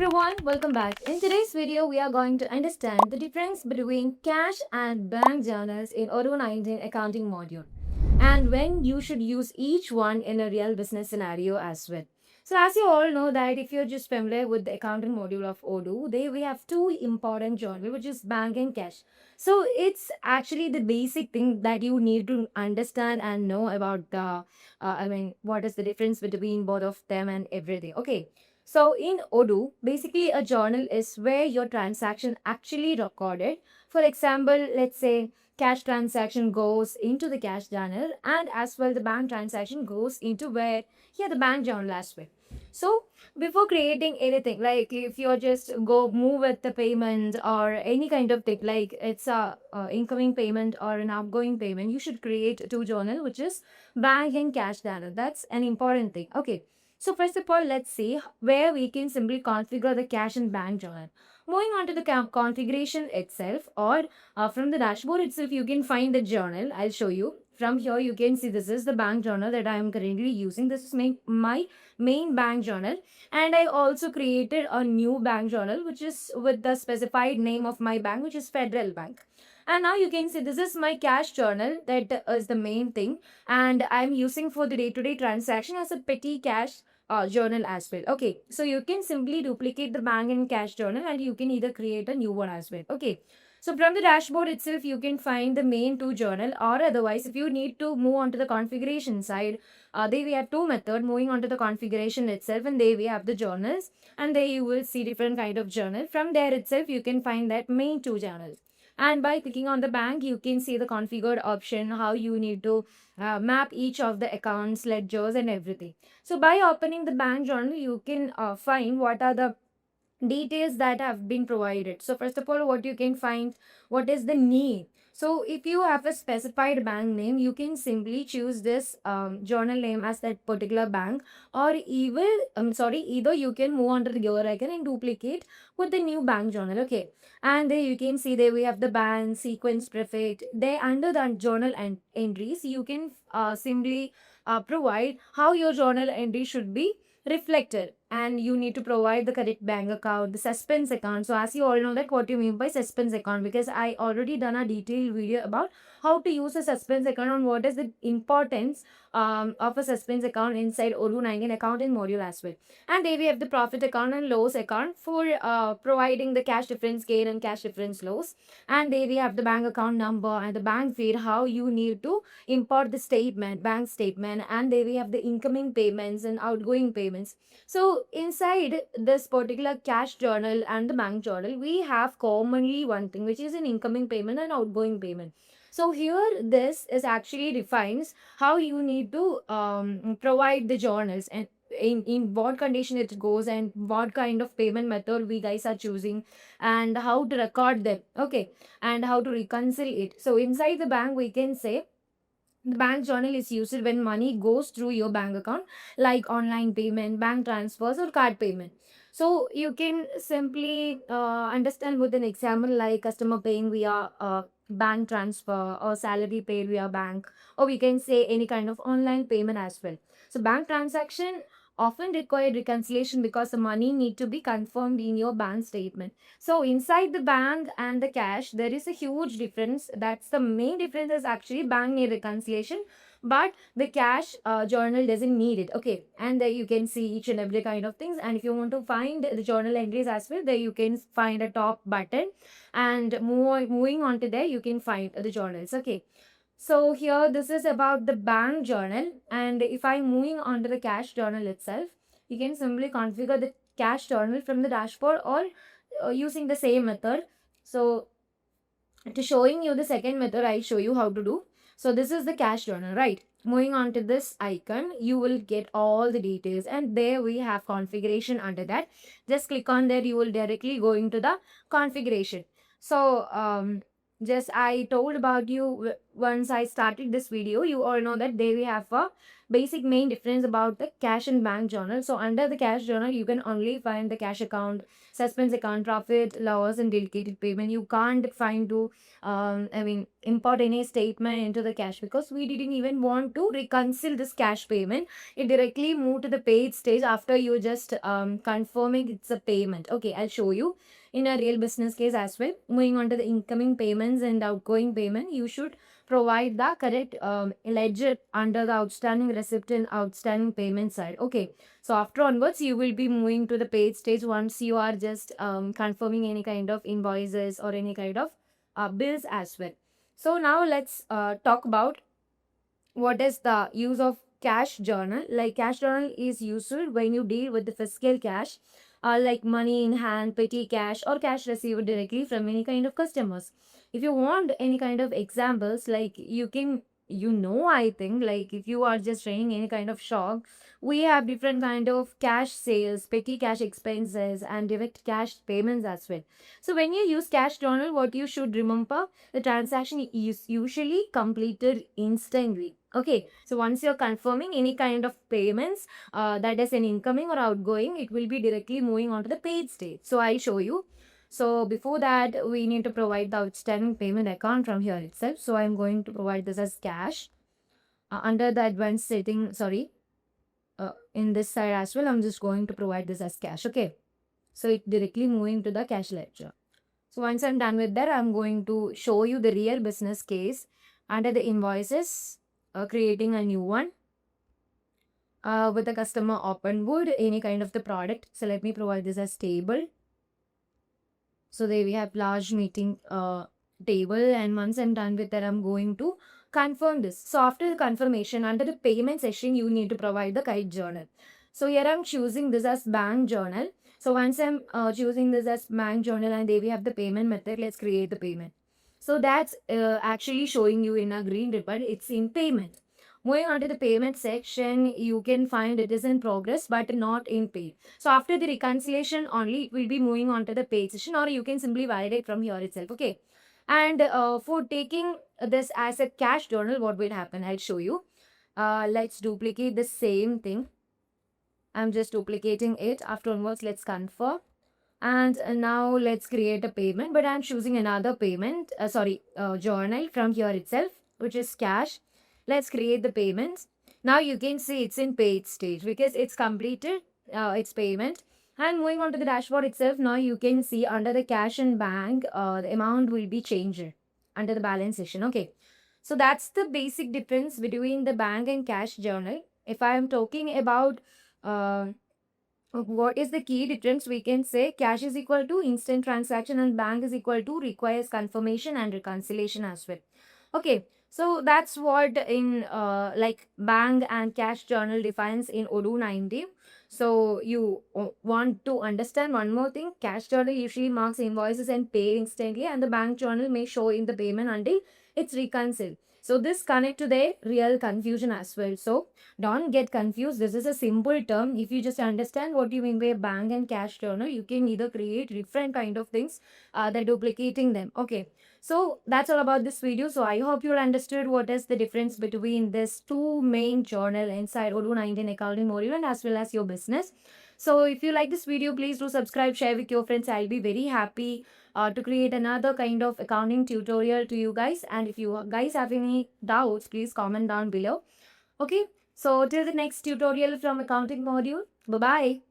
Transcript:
everyone, welcome back. In today's video, we are going to understand the difference between cash and bank journals in Odoo 19 accounting module and when you should use each one in a real business scenario as well. So as you all know that if you're just familiar with the accounting module of Odoo, we have two important journals, which is bank and cash. So it's actually the basic thing that you need to understand and know about what is the difference between both of them and everything. Okay. So in Odoo, basically a journal is where your transaction actually recorded. For example, let's say cash transaction goes into the cash journal and as well the bank transaction goes into where here the bank journal as well. So before creating anything, like if you're just go move with the payment or any kind of thing, like it's a incoming payment or an outgoing payment, you should create two journal, which is bank and cash journal. That's an important thing. Okay. So first of all, let's see where we can simply configure the cash and bank journal. Moving on to the configuration itself or from the dashboard itself, you can find the journal. I'll show you. From here, you can see this is the bank journal that I am currently using. This is my main bank journal. And I also created a new bank journal, which is with the specified name of my bank, which is Federal Bank. And now you can see this is my cash journal that is the main thing. And I'm using for the day-to-day transaction as a petty cash journal as well. Okay, so you can simply duplicate the bank and cash journal and you can either create a new one as well. Okay, so from the dashboard itself, you can find the main two journal or otherwise if you need to move on to the configuration side, there we have two method moving on to the configuration itself and there we have the journals and there you will see different kind of journal. From there itself, you can find that main two journals. And by clicking on the bank, you can see the configured option, how you need to map each of the accounts, ledgers and everything. So by opening the bank journal, you can find what are the details that have been provided. So first of all, what you can find, what is the name. So if you have a specified bank name, you can simply choose this journal name as that particular bank, or either you can move on to the gear icon and duplicate with the new bank journal. Okay, and there you can see there we have the bank sequence prefix. There under the journal and entries, you can simply provide how your journal entry should be reflected, and you need to provide the correct bank account, the suspense account. So as you all know that what you mean by suspense account, because I already done a detailed video about how to use a suspense account and what is the importance of a suspense account inside Odoo 19 accounting module as well. And there we have the profit account and loss account for providing the cash difference gain and cash difference loss. And there we have the bank account number and the bank feed, how you need to import the statement, bank statement, and there we have the incoming payments and outgoing payments. So inside this particular cash journal and the bank journal, we have commonly one thing, which is an incoming payment and outgoing payment. So here this is actually defines how you need to provide the journals and in what condition it goes and what kind of payment method we guys are choosing and how to record them. Okay, and how to reconcile it. So inside the bank, we can say the bank journal is used when money goes through your bank account, like online payment, bank transfers, or card payment. So you can simply understand with an example like customer paying via bank transfer or salary paid via bank, or we can say any kind of online payment as well. So bank transaction often require reconciliation because the money need to be confirmed in your bank statement. So inside the bank and the cash, there is a huge difference. That's the main difference is actually bank need reconciliation, but the cash journal doesn't need it. Okay, and there you can see each and every kind of things. And if you want to find the journal entries as well, there you can find a top button, and moving on to there, you can find the journals. Okay. So here this is about the bank journal, and if I'm moving on to the cash journal itself, you can simply configure the cash journal from the dashboard or using the same method. So to showing you the second method, I show you how to do. So this is the cash journal, right? Moving on to this icon, you will get all the details, and there we have configuration under that. Just click on there, you will directly go into the configuration. So just I told about you once I started this video, you all know that there we have a basic main difference about the cash and bank journal. So under the cash journal, you can only find the cash account, suspense account, profit, loss, and dedicated payment. You can't find to, import any statement into the cash because we didn't even want to reconcile this cash payment. It directly moved to the paid stage after you just confirming it's a payment. Okay, I'll show you in a real business case as well. Moving on to the incoming payments and outgoing payment, you should provide the correct ledger under the outstanding receipt and outstanding payment side. Okay, so after onwards, you will be moving to the paid stage once you are just confirming any kind of invoices or any kind of bills as well. So now let's talk about what is the use of cash journal. Like cash journal is useful when you deal with the physical cash, like money in hand, petty cash, or cash received directly from any kind of customers. If you want any kind of examples, like you can, I think, like if you are just running any kind of shop, we have different kind of cash sales, petty cash expenses, and direct cash payments as well. So when you use cash journal, what you should remember, the transaction is usually completed instantly. Okay, so once you're confirming any kind of payments, that is an incoming or outgoing, it will be directly moving on to the paid stage. So I'll show you. So before that, we need to provide the outstanding payment account from here itself. So I'm going to provide this as cash. Under the advanced setting, sorry, in this side as well, I'm just going to provide this as cash. Okay, so it directly moving to the cash ledger. So once I'm done with that, I'm going to show you the real business case under the invoices, creating a new one with the customer open wood, any kind of the product. So let me provide this as table. So there we have large meeting table, and once I'm done with that, I'm going to confirm this. So after the confirmation, under the payment section, you need to provide the kite journal. So here I'm choosing this as bank journal. So once I'm choosing this as bank journal, and there we have the payment method, let's create the payment. So that's actually showing you in a green ribbon, it's in payment. Moving on to the payment section, you can find it is in progress but not in paid. So after the reconciliation only, it will be moving on to the paid section, or you can simply validate from here itself. Okay. And for taking this as a cash journal, what will happen? I'll show you. Let's duplicate the same thing. I'm just duplicating it. After onwards, let's confirm. And now let's create a payment, but I'm choosing another payment, journal from here itself, which is cash. Let's create the payments. Now you can see it's in paid stage because it's completed its payment. And moving on to the dashboard itself, now you can see under the cash and bank, the amount will be changed under the balance section. Okay. So that's the basic difference between the bank and cash journal. If I am talking about what is the key difference, we can say cash is equal to instant transaction and bank is equal to requires confirmation and reconciliation as well. Okay, so that's what in like bank and cash journal defines in Odoo 90. So you want to understand one more thing, cash journal usually marks invoices and pay instantly, and the bank journal may show in the payment until it's reconciled. So this connect to the real confusion as well. So don't get confused. This is a simple term. If you just understand what you mean by bank and cash journal, you can either create different kind of things that duplicating them. Okay. So that's all about this video. So I hope you understood what is the difference between this two main journal inside Odoo 19 accounting module and as well as your business. So if you like this video, please do subscribe, share with your friends. I'll be very happy to create another kind of accounting tutorial to you guys. And if you guys have any doubts, please comment down below. Okay. So till the next tutorial from accounting module. Bye-bye.